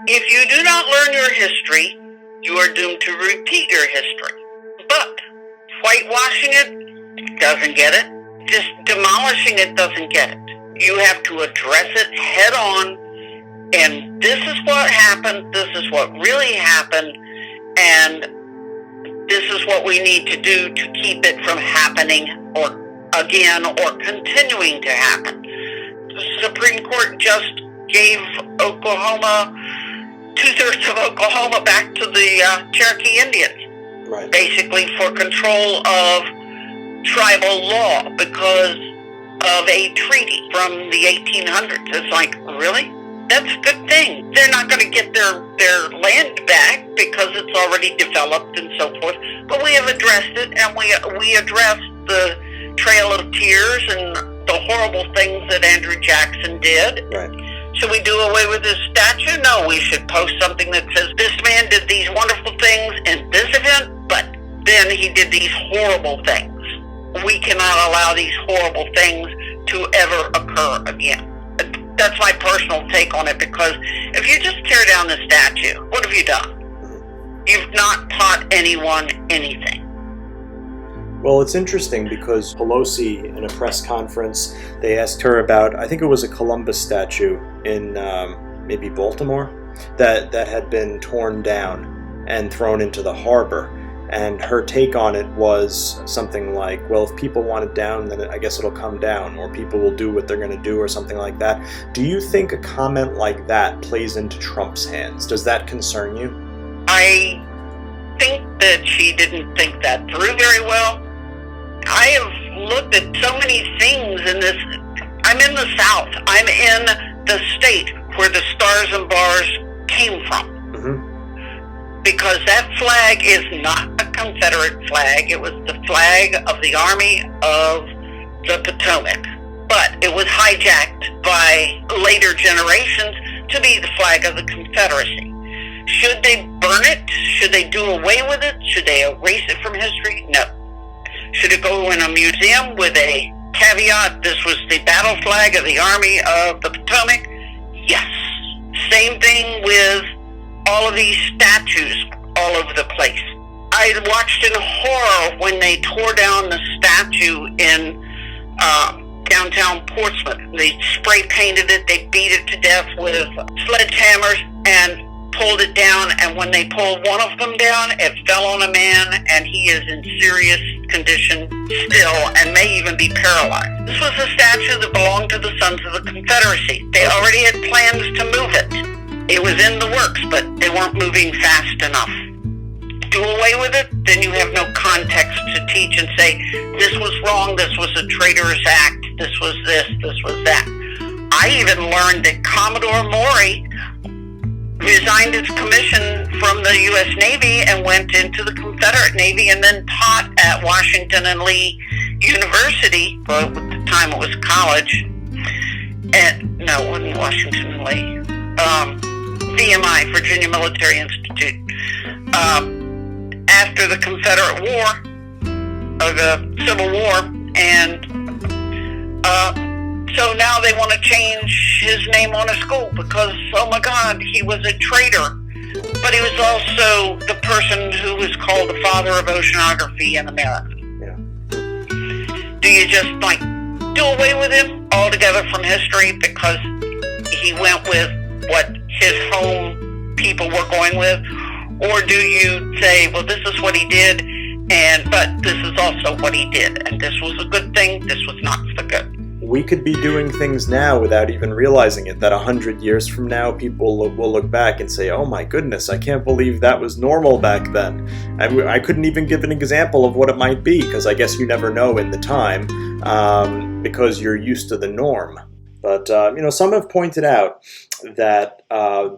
If you do not learn your history, you are doomed to repeat your history. But whitewashing it doesn't get it. Just demolishing it doesn't get it. You have to address it head on, and this is what happened, this is what really happened, and this is what we need to do to keep it from happening or again or continuing to happen. The Supreme Court just gave Oklahoma, 2/3 of Oklahoma back to the Cherokee Indians, right, basically for control of tribal law because of a treaty from the 1800s. It's like, really? That's a good thing. They're not going to get their land back because it's already developed and so forth. But we have addressed it, and we addressed the Trail of Tears and the horrible things that Andrew Jackson did. right. Should we do away with his statue? No, we should post something that says, this man did these wonderful things in this event, but then he did these horrible things. we cannot allow these horrible things to ever occur again. That's my personal take on it, because if you just tear down the statue, what have you done? You've not taught anyone anything. Well, it's interesting because Pelosi, in a press conference, they asked her about, I think it was a Columbus statue in maybe Baltimore, that had been torn down and thrown into the harbor. And her take on it was something like, well, if people want it down, then I guess it'll come down, or people will do what they're going to do, or something like that. Do you think a comment like that plays into Trump's hands? Does that concern you? I think that she didn't think that through very well. I have looked at so many things in this. I'm in the South. I'm in the state where the stars and bars came from. Because that flag is not a Confederate flag. It was the flag of the Army of the Potomac. But it was hijacked by later generations to be the flag of the Confederacy. Should they burn it? Should they do away with it? Should they erase it from history? No. Should it go in a museum with a caveat, this was the battle flag of the Army of the Potomac? Yes. Same thing with all of these statues all over the place. I watched in horror when they tore down the statue in downtown Portsmouth. They spray painted it, they beat it to death with sledgehammers and pulled it down, and when they pulled one of them down, it fell on a man, and he is in serious condition still and may even be paralyzed. This was a statue that belonged to the Sons of the Confederacy. They already had plans to move it. It was in the works, but they weren't moving fast enough. Do away with it, then you have no context to teach and say, this was wrong, this was a traitorous act, this was this was that. I even learned that Commodore Maury resigned his commission from the U.S. Navy and went into the Confederate Navy and then taught at Washington and Lee University, well, at the time it was college, and no, it wasn't Washington and Lee. VMI, Virginia Military Institute, after the Confederate War, or the Civil War, and so now they want to change his name on a school because, oh my God, he was a traitor. But he was also the person who was called the father of oceanography in America. Yeah. Do you just, do away with him altogether from history because he went with what his home people were going with? Or do you say, well, this is what he did, but this is also what he did, and this was a good thing, this was not so good? We could be doing things now without even realizing it, that 100 years from now, people will look back and say, oh my goodness, I can't believe that was normal back then. I couldn't even give an example of what it might be, because I guess you never know in the time, because you're used to the norm. But, some have pointed out that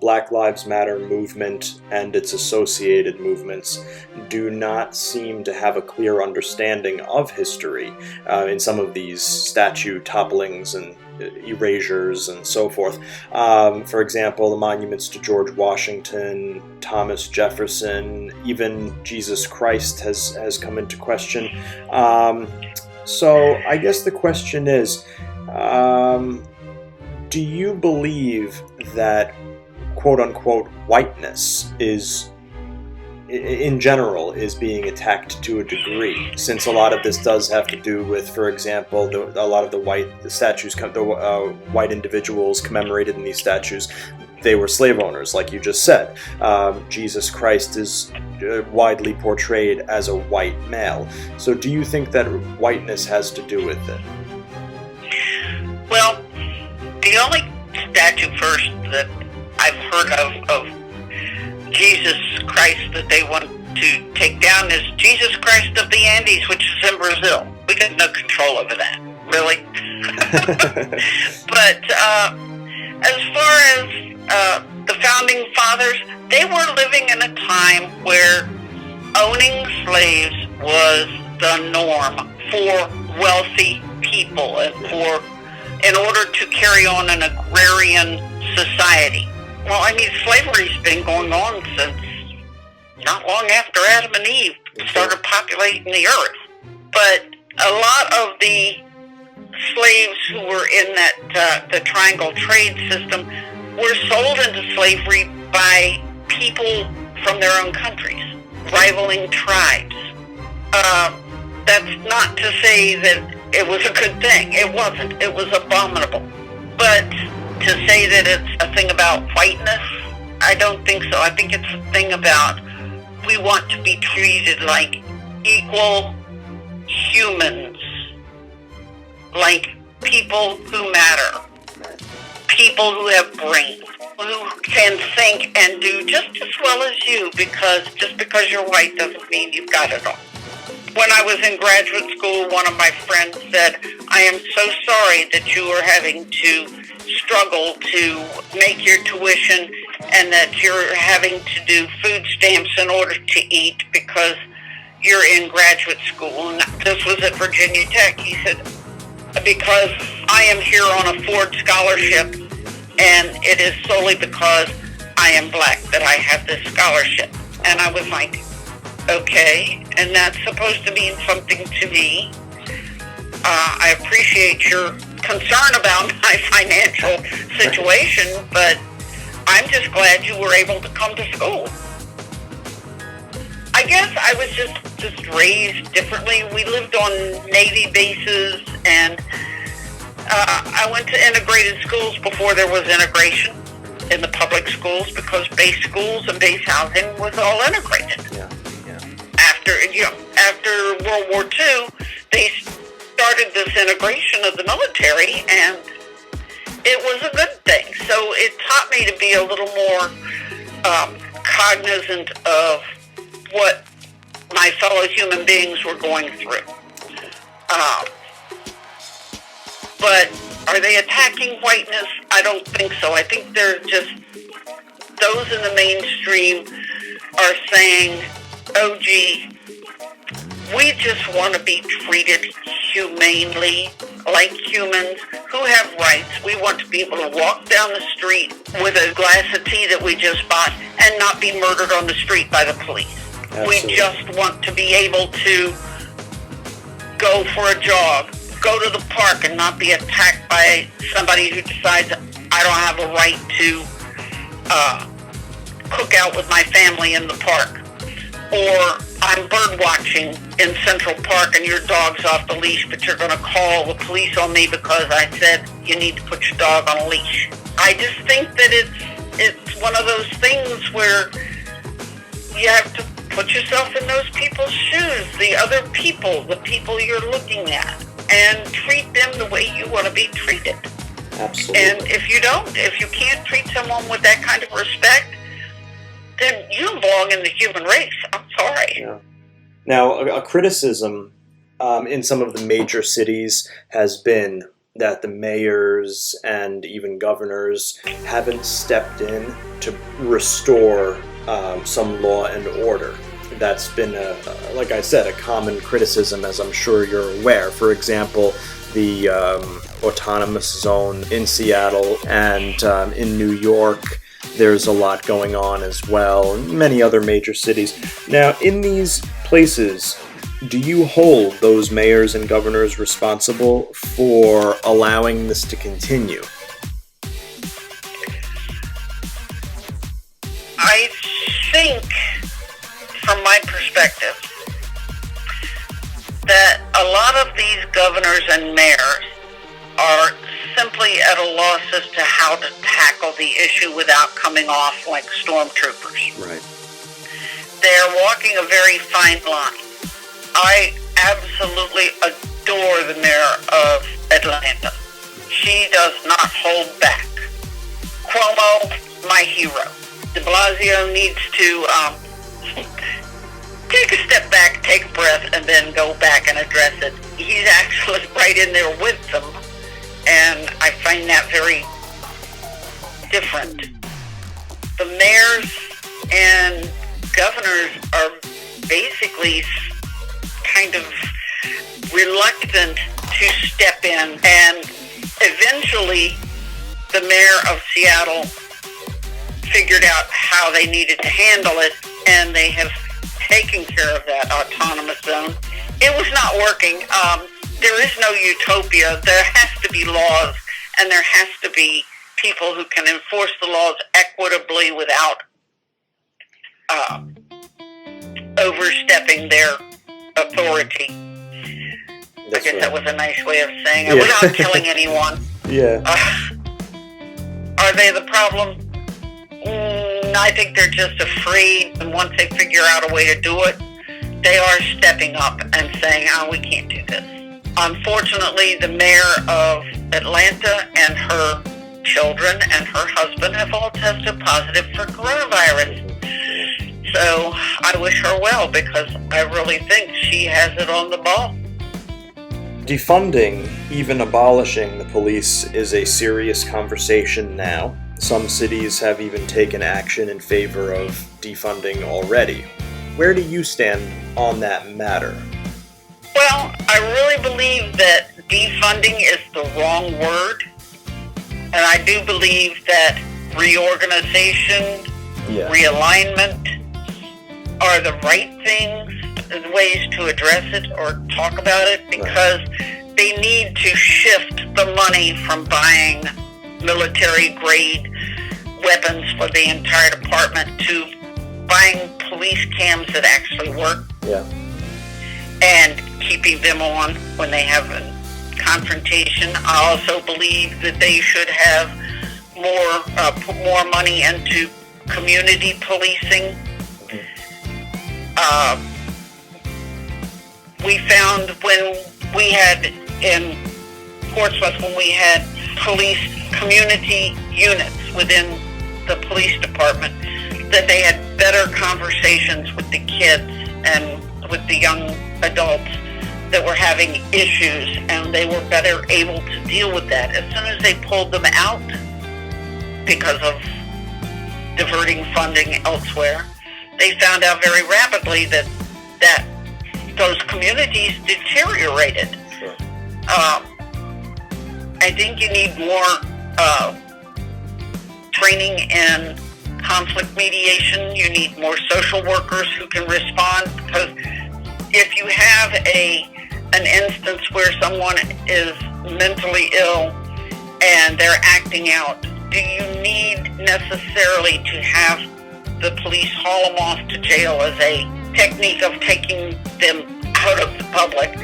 Black Lives Matter movement and its associated movements do not seem to have a clear understanding of history in some of these statue topplings and erasures and so forth. For example, the monuments to George Washington, Thomas Jefferson, even Jesus Christ has come into question. So I guess the question is, do you believe that quote-unquote whiteness is, in general, is being attacked to a degree, since a lot of this does have to do with, for example, a lot of the white individuals commemorated in these statues, they were slave owners, like you just said. Jesus Christ is widely portrayed as a white male. So do you think that whiteness has to do with it? Well, the only statue first that I've heard of Jesus Christ that they want to take down is Jesus Christ of the Andes, which is in Brazil. We got no control over that, really. But as far as the Founding Fathers, they were living in a time where owning slaves was the norm for wealthy people and in order to carry on an agrarian society. Well, slavery's been going on since not long after Adam and Eve started populating the earth. But a lot of the slaves who were in the triangle trade system were sold into slavery by people from their own countries, rivaling tribes. That's not to say that it was a good thing. It wasn't. It was abominable. But to say that it's a thing about whiteness, I don't think so. I think it's a thing about we want to be treated like equal humans, like people who matter, people who have brains, who can think and do just as well as you, because just because you're white doesn't mean you've got it all. When I was in graduate school, one of my friends said, I am so sorry that you are having to struggle to make your tuition and that you're having to do food stamps in order to eat because you're in graduate school. And this was at Virginia Tech. He said, because I am here on a Ford scholarship, and it is solely because I am black that I have this scholarship. And I was like, okay, and that's supposed to mean something to me. I appreciate your concern about my financial situation, but I'm just glad you were able to come to school. I guess I was just raised differently. We lived on Navy bases, and I went to integrated schools before there was integration in the public schools, because base schools and base housing was all integrated. Yeah. After World War II, they started this integration of the military, and it was a good thing. So it taught me to be a little more cognizant of what my fellow human beings were going through. But are they attacking whiteness? I don't think so. I think they're just, those in the mainstream are saying, oh gee, we just want to be treated humanely, like humans who have rights. We want to be able to walk down the street with a glass of tea that we just bought and not be murdered on the street by the police. Absolutely. We just want to be able to go for a jog, go to the park and not be attacked by somebody who decides I don't have a right to cook out with my family in the park. Or I'm bird watching in Central Park and your dog's off the leash, but you're going to call the police on me because I said you need to put your dog on a leash. I just think that it's one of those things where you have to put yourself in those people's shoes, the other people, the people you're looking at, and treat them the way you want to be treated. Absolutely. And if you can't treat someone with that kind of respect, then you don't belong in the human race. I'm sorry. Yeah. Now, a criticism in some of the major cities has been that the mayors and even governors haven't stepped in to restore some law and order. That's been, like I said, a common criticism, as I'm sure you're aware. For example, the autonomous zone in Seattle and in New York, there's a lot going on as well, and many other major cities. Now, in these places, do you hold those mayors and governors responsible for allowing this to continue? I think, from my perspective, that a lot of these governors and mayors are simply at a loss as to how to tackle the issue without coming off like stormtroopers. Right. They're walking a very fine line. I absolutely adore the mayor of Atlanta. She does not hold back. Cuomo, my hero. De Blasio needs to take a step back, take a breath, and then go back and address it. He's actually right in there with them, and I find that very different. The mayors and governors are basically kind of reluctant to step in, and eventually the mayor of Seattle figured out how they needed to handle it, and they have taken care of that autonomous zone. it was not working. There is no utopia. There has to be laws, and there has to be people who can enforce the laws equitably without overstepping their authority. That's I guess right. that was a nice way of saying it, Yeah. without killing anyone. Yeah. Are they the problem? I think they're just afraid, and once they figure out a way to do it, they are stepping up and saying, oh, we can't do this. Unfortunately, the mayor of Atlanta and her children and her husband have all tested positive for coronavirus. So I wish her well, because I really think she has it on the ball. Defunding, even abolishing the police, is a serious conversation now. Some cities have even taken action in favor of defunding already. Where do you stand on that matter? Well, I really believe that defunding is the wrong word. And I do believe that reorganization, realignment are the right things, the ways to address it or talk about it, because they need to shift the money from buying military-grade weapons for the entire department to buying police cams that actually work. Yeah. And keeping them on when they have a confrontation. I also believe that they should have put more money into community policing. We found when we had in Portsmouth, when we had police community units within the police department, that they had better conversations with the kids and with the young adults that were having issues, and they were better able to deal with that. As soon as they pulled them out because of diverting funding elsewhere, they found out very rapidly that those communities deteriorated. Sure. I think you need more training in conflict mediation. You need more social workers who can respond, because if you have an instance where someone is mentally ill and they're acting out, do you need necessarily to have the police haul them off to jail as a technique of taking them out of the public?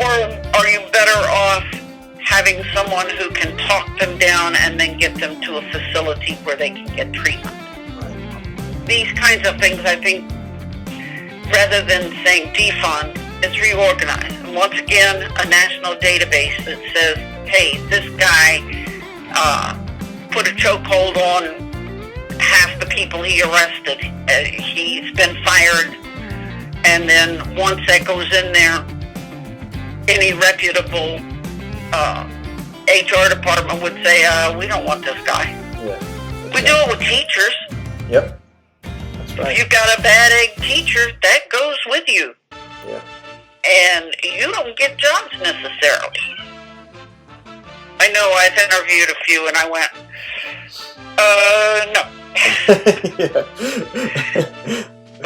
Or are you better off having someone who can talk them down and then get them to a facility where they can get treatment? These kinds of things, I think, rather than saying defund, is reorganize. And once again, a national database that says, hey, this guy put a chokehold on half the people he arrested. He's been fired. And then once that goes in there, any reputable HR department would say, we don't want this guy. Yeah. We do it with teachers. Yep. That's right. If you've got a bad egg teacher, that goes with you. Yeah. And you don't get jobs necessarily. I know I've interviewed a few and I went, no.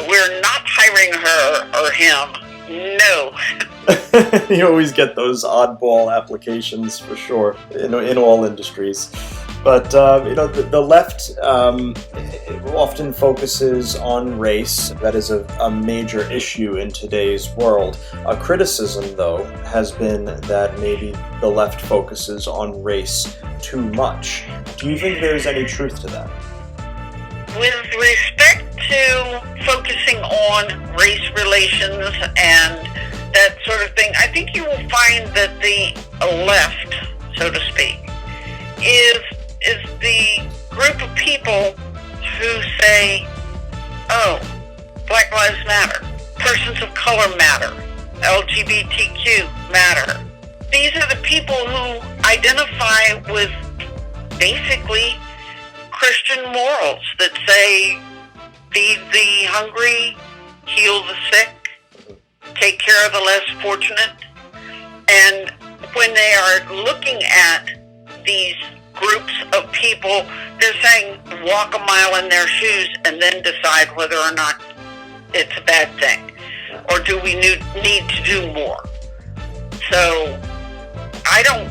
We're not hiring her or him. No. You always get those oddball applications for sure in all industries. But the left often focuses on race. That is a major issue in today's world. A criticism, though, has been that maybe the left focuses on race too much. Do you think there's any truth to that? With respect to focusing on race relations and that sort of thing, I think you will find that the left, so to speak, is the group of people who say, oh, Black Lives Matter, persons of color matter, LGBTQ matter. These are the people who identify with basically Christian morals that say, feed the hungry, heal the sick, take care of the less fortunate. And when they are looking at these groups of people, they're saying walk a mile in their shoes and then decide whether or not it's a bad thing. or do we need to do more? So I don't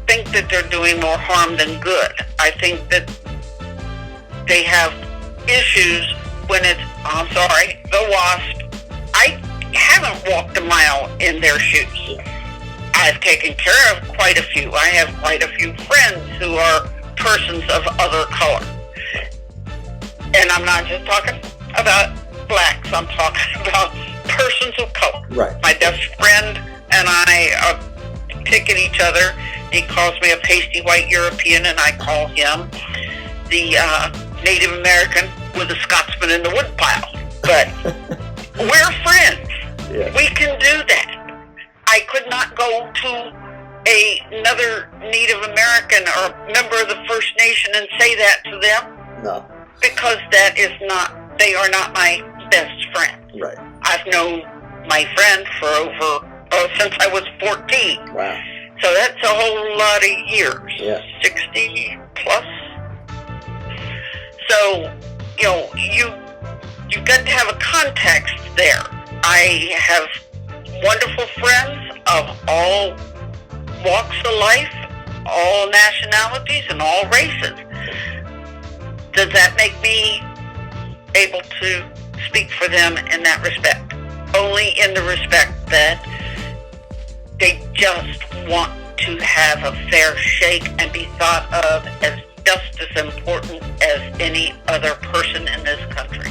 think that they're doing more harm than good. I think that they have issues when it's, I'm sorry, the WASP. I haven't walked a mile in their shoes. I've taken care of quite a few. I have quite a few friends who are persons of other color. And I'm not just talking about blacks, I'm talking about persons of color. Right. My best friend and I pick at each other. He calls me a pasty white European, and I call him the Native American with a Scotsman in the woodpile. But we're friends. Yeah. We can do that. I could not go to another Native American or member of the First Nation and say that to them. No. Because that is not, they are not my best friend. Right. I've known my friend for since I was 14. Wow. So that's a whole lot of years. Yeah. 60 plus. So, you've got to have a context there. I have wonderful friends of all walks of life, all nationalities, and all races. Does that make me able to speak for them in that respect? Only in the respect that they just want to have a fair shake and be thought of as just as important as any other person in this country.